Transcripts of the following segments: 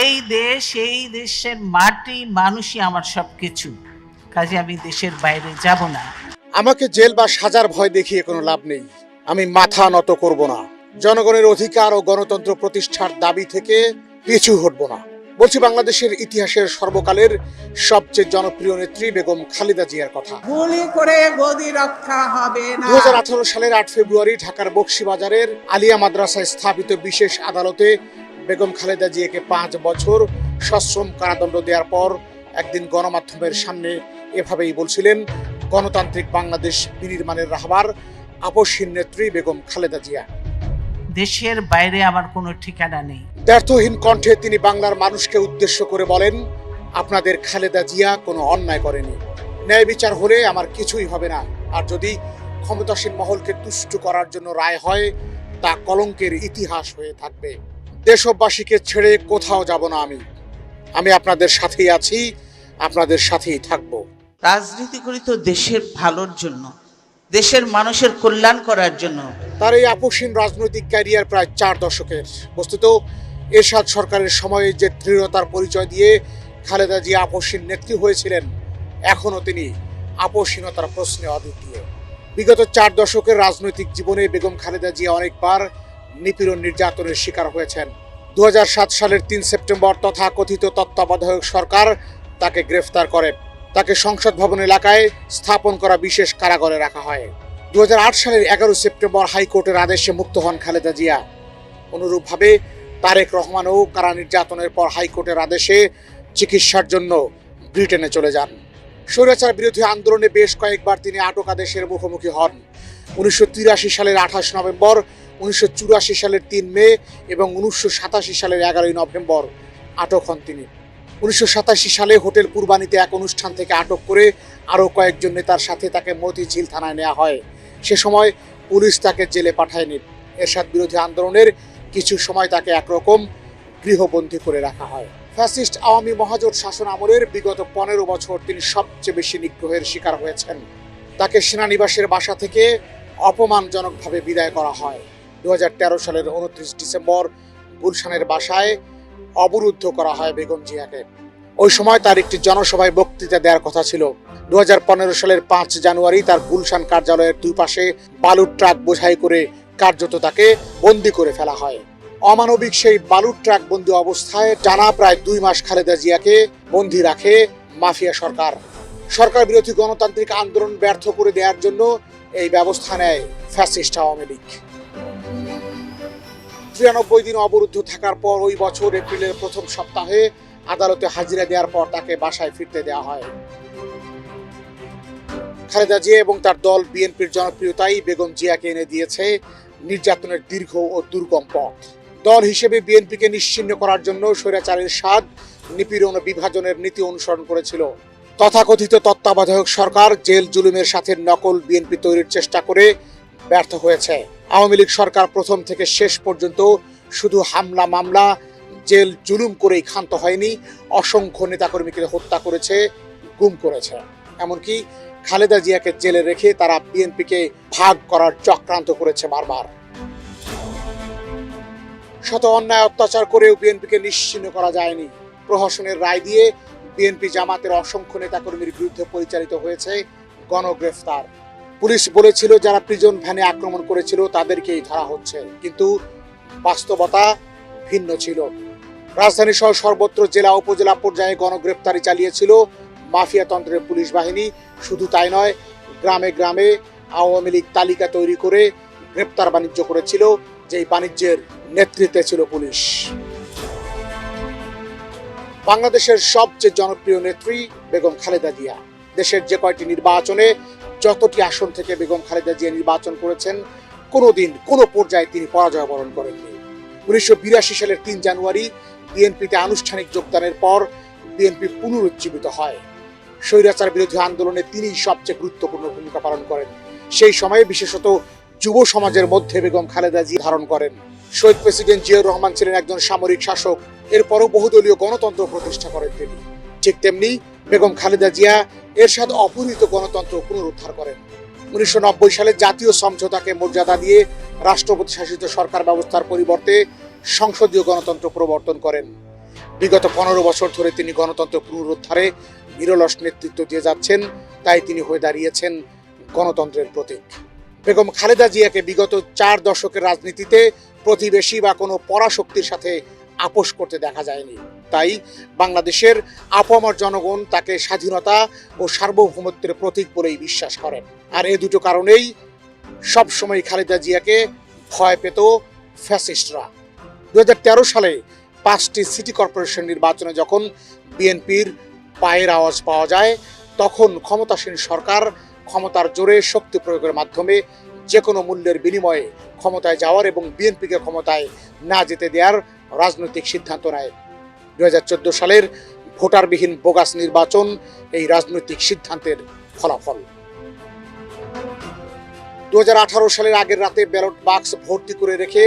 এই দেশ, এই দেশের মাটি মানুষই আমার সবকিছু, কাজে আমি দেশের বাইরে যাব না। আমাকে জেল বা সাজার ভয় দেখিয়ে কোনো লাভ নেই। আমি মাথা নত করব না। জনগণের অধিকার ও গণতন্ত্র প্রতিষ্ঠার দাবি থেকে পিছু হটব না। বলছি বাংলাদেশের ইতিহাসের সর্বকালের সবচেয়ে জনপ্রিয় নেত্রী বেগম খালেদা জিয়ার কথা। গুলি করে গদি রক্ষা হবে না। 2018 সালের 8 ফেব্রুয়ারি ঢাকার বকশীবাজারের আলিয়া মাদ্রাসায় স্থাপিত বিশেষ আদালতে বেগম খালেদা জিয়াকে 5 বছর সশ্রম কারাদণ্ড দেওয়ার পর একদিন গণমাধ্যমের সামনে এভাবেই বলছিলেন গণতান্ত্রিক বাংলাদেশ বিনির্মাণের রাহবার আপসহীন নেত্রী বেগম খালেদা জিয়া। দেশের বাইরে আমার কোনো ঠিকানা নেই। ব্যর্থহীন কণ্ঠে তিনি বাংলার মানুষকে উদ্দেশ্য করে বলেন, আপনাদের খালেদা জিয়া কোনো অন্যায় করেনি। ন্যায় বিচার হলে আমার কিছুই হবে না। আর যদি ক্ষমতাসীন মহলকে তুষ্ট করার জন্য রায় হয়, তা কলঙ্কের ইতিহাস হয়ে থাকবে। দেশবাসীকে ছেড়ে কোথাও যাব না আমি আপনাদের সাথেই আছি, আপনাদের সাথেই থাকবো। রাজনীতি করি তো দেশের ভালোর জন্য, দেশের মানুষের কল্যাণ করার জন্য। তার এই আপসহীন রাজনৈতিক ক্যারিয়ার প্রায় 4 দশকের। বস্তুত এরশাদ সরকারের সময়ে যে দৃঢ়তার পরিচয় দিয়ে খালেদা জিয়া আপসহীন নেত্রী হয়েছিলেন, এখনও তিনি আপসহীনতার প্রশ্নে অদ্বিতীয়। বিগত 4 দশকের রাজনৈতিক জীবনে বেগম খালেদা জিয়া অনেকবার নিপীড়ন নির্যাতনের শিকার হয়েছেন। 2007 সালের 3 সেপ্টেম্বর তথাকথিত তত্ত্বাবধায়ক সরকার তাকে গ্রেফতার করে। তাকে সংসদ ভবন এলাকায় স্থাপন করা বিশেষ কারাগারে রাখা হয়। 2008 সালের 11 সেপ্টেম্বর হাইকোর্টের আদেশে মুক্ত হন খালেদা জিয়া। অনুরূপভাবে তারেক রহমানও কারা নির্যাতনের পর হাইকোর্টের আদেশে চিকিৎসার জন্য ব্রিটেনে চলে যান। স্বৈরাচার বিরোধী আন্দোলনে বেশ কয়েকবার তিনি আটক আদেশের মুখোমুখি হন। 1983 সালের 28 নভেম্বর, 1984 সালের 3 মে এবং 1987 সালের 11 নভেম্বর আটক হন তিনি। 1987 সালে হোটেল কুরবানিতে এক অনুষ্ঠান থেকে আটক করে আরও কয়েকজন নেতার সাথে তাকে মতিঝিল থানায় নেওয়া হয়। সে সময় পুলিশ তাকে জেলে পাঠায়নি। এরশাদ বিরোধী আন্দোলনের কিছু সময় তাকে একরকম গৃহবন্দী করে রাখা হয়। ফ্যাসিস্ট আওয়ামী মহাজোট শাসন আমলের বিগত 15 বছর তিনি সবচেয়ে বেশি নিগ্রহের শিকার হয়েছেন। তাকে সেনানিবাসের বাসা থেকে অপমানজনকভাবে বিদায় করা হয়। 2013 সালের 29 ডিসেম্বর গুলশানের বাসায় অবরুদ্ধ করা হয় বেগম জিয়াকে। ওই সময় তার একটি জনসভায় বক্তৃতা দেওয়ার কথা ছিল। 2015 সালের 5 জানুয়ারি তার গুলশান কার্যালয়ের দুই পাশে বালুর ট্রাক বোঝাই করে কার্যত তাকে বন্দী করে ফেলা হয়। অমানবিক সেই বালুর ট্রাক বন্দী অবস্থায় টানা প্রায় 2 মাস খালেদা জিয়াকে বন্দী রাখে মাফিয়া সরকার। সরকার বিরোধী গণতান্ত্রিক আন্দোলন ব্যর্থ করে দেওয়ার জন্য এই ব্যবস্থা নেয় ফ্যাসিস্ট আওয়ামী লীগ। 93 দিন অবরুদ্ধ থাকার পর ওই বছর এপ্রিলের প্রথম সপ্তাহে আদালতে হাজিরা দেওয়ার পর তাকে বাসায় ফিরতে দেওয়া হয়। খালেদা জিয়া এবং তার দল বিএনপির জনপ্রিয়তাই বেগম জিয়াকে এনে দিয়েছে নির্যাতনের দীর্ঘ ও দুর্গম পথ। দল হিসেবে বিএনপিকে নিশ্চিহ্ন করার জন্য স্বৈরাচারের স্বাদ নিপীড়ন ও বিভাজনের নীতি অনুসরণ করেছিল। তথাকথিত তত্ত্বাবধায়ক সরকার জেল জুলুমের সাথে নকল বিএনপি তৈরির চেষ্টা করে ব্যর্থ হয়েছে। আওয়ামী লীগ সরকার প্রথম থেকে শেষ পর্যন্ত শুধু হামলা মামলা জেল জুলুম করেই ক্ষান্ত হয়নি, অসংখ্য নেতাকর্মীকে হত্যা করেছে, গুম করেছে। এমনকি খালেদা জিয়াকে জেলে রেখে তারা বিএনপিকে ভাগ করার চক্রান্ত করেছে বারবার। শত অন্যায় অত্যাচার করেও বিএনপিকে নিশ্চিহ্ন করা যায়নি। প্রহসনের রায় দিয়ে বিএনপি জামাতের অসংখ্য নেতাকর্মীর বিরুদ্ধে পরিচালিত হয়েছে গণগ্রেফতার। পুলিশ বলেছিল যারা প্রিজন ভ্যানে আক্রমণ করেছিল তাদেরকেই ধরা হচ্ছে, কিন্তু বাস্তবতা ভিন্ন ছিল। রাজধানী সহ সর্বত্র জেলা উপজেলা পর্যায়ে গণগ্রেফতারি চালিয়েছিল মাফিয়াতন্ত্রের পুলিশ বাহিনী। শুধু তাই নয়, গ্রামে গ্রামে আওয়ামী লীগ তালিকা তৈরি করে গ্রেপ্তার বাণিজ্য করেছিল, যেই বাণিজ্যের নেতৃত্বে ছিল পুলিশ। বাংলাদেশের সবচেয়ে জনপ্রিয় নেত্রী বেগম খালেদা জিয়া। দেশের যে কয়টি নির্বাচনে যতটি আসন থেকে বেগম খালেদা জিয়া নির্বাচন করেছেন, কোনোদিন কোনো পর্যায়ে তিনি পরাজয় বরণ করেননি। 1982 সালের 3 জানুয়ারি বিএনপিতে আনুষ্ঠানিক যোগদানের পর বিএনপি পুনরুজ্জীবিত হয়। স্বৈরাচার বিরোধী আন্দোলনে তিনি সবচেয়ে গুরুত্বপূর্ণ ভূমিকা পালন করেন। সেই সময়ে বিশেষত যুব সমাজের মধ্যে বেগম খালেদা জিয়া ধারণ করেন। শহীদ প্রেসিডেন্ট জিয়াউর রহমান ছিলেন একজন সামরিক শাসক, এরপরও বহুদলীয় গণতন্ত্র প্রতিষ্ঠা করেন তিনি। ঠিক তেমনি বেগম খালেদা জিয়া এরশাদ অপহৃত গণতন্ত্র পুনরুদ্ধার করেন। 1990 সালে জাতীয় সমঝোতাকে মর্যাদা দিয়ে রাষ্ট্রপতি শাসিত সরকার ব্যবস্থার পরিবর্তে সংসদীয় গণতন্ত্র প্রবর্তন করেন। বিগত 15 বছর ধরে তিনি গণতন্ত্র পুনরুদ্ধারে নিরলস নেতৃত্ব দিয়ে যাচ্ছেন, তাই তিনি হয়ে দাঁড়িয়েছেন গণতন্ত্রের প্রতীক। বেগম খালেদা জিয়াকে বিগত 4 দশকের রাজনীতিতে প্রতিবেশী বা কোনো পরাশক্তির সাথে আপোষ করতে দেখা যায়নি। তাই বাংলাদেশের আপামর জনগণ তাকে স্বাধীনতা ও সার্বভৌমত্বের প্রতীক বলেই বিশ্বাস করেন। আর এই দুটো কারণেই সবসময় খালেদা জিয়াকে ভয় পেত ফ্যাসিস্টরা। 2013 সালে 5টি সিটি কর্পোরেশন নির্বাচনে যখন বিএনপির পায়ের আওয়াজ পাওয়া যায়, তখন ক্ষমতাসীন সরকার ক্ষমতার জোরে শক্তি প্রয়োগের মাধ্যমে যে কোনো মূল্যের বিনিময়ে ক্ষমতায় যাওয়ার এবং বিএনপিকে ক্ষমতায় না যেতে দেওয়ার রাজনৈতিক সিদ্ধান্ত নেয়। 2014 সালের ভোটারবিহীন বোগাস নির্বাচন এই রাজনৈতিক সিদ্ধান্তের ফলাফল। 2018 সালের আগের রাতে ব্যালট বাক্স ভর্তি করে রেখে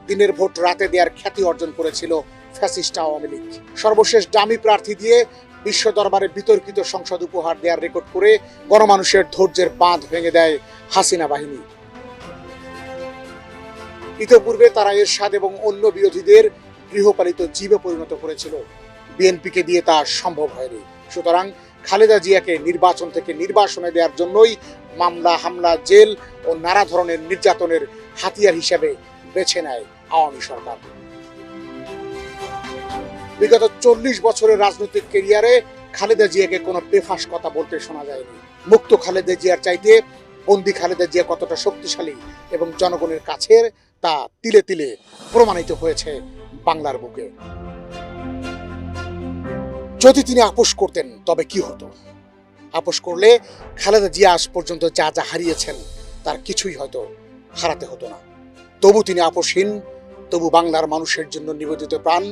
দিনের ভোট রাতে দেওয়ার খ্যাতি অর্জন করেছিল ফ্যাসিস্ট আওয়ামী লীগ। সর্বশেষ ডামি প্রার্থী দিয়ে বিশ্ব দরবারে বিতর্কিত সংসদ উপহার দেওয়ার রেকর্ড করে গণমানুষের ধৈর্যের বাঁধ ভেঙে দেয় হাসিনা বাহিনী। ইতিপূর্বে তারা এরশাদ এবং অন্য বিরোধীদের গৃহপালিত জীবে পরিণত করেছিল। বিএনপিকে দিয়ে তা সম্ভব হয়নি। সুতরাং খালেদা জিয়াকে নির্বাচন থেকে নির্বাসনে দেওয়ার জন্যই মামলা, হামলা, জেল ও নানা ধরনের নির্যাতনের হাতিয়ার হিসেবে বেছে নেয় আওয়ামী সরকার। বিগত 40 বছরের রাজনৈতিক ক্যারিয়ারে খালেদা জিয়াকে কোনো বেফাঁস কথা বলতে শোনা যায়নি। মুক্ত খালেদা জিয়ার চাইতে বন্দী খালেদা জিয়া কতটা শক্তিশালী এবং জনগণের কাছের তা তিলে তিলে প্রমাণিত হয়েছে বাংলার বুকে। যদি তিনি আপোষ করতেন তবে কি হতো? আপোষ করলে খালেদা জিয়া আজ পর্যন্ত যা যা হারিয়েছেন তার কিছুই হয়তো হারাতে হতো না। তবু তিনি আপোষহীন, তবু বাংলার মানুষের জন্য নিবেদিত প্রাণ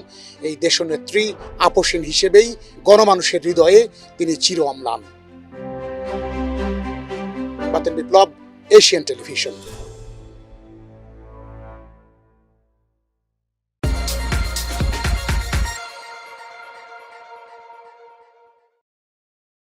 এই দেশনেত্রী আপোষহীন হিসেবেই গণমানুষের হৃদয়ে তিনি চির অম্লান। বাতেন বিপ্লব, এশিয়ান টেলিভিশন।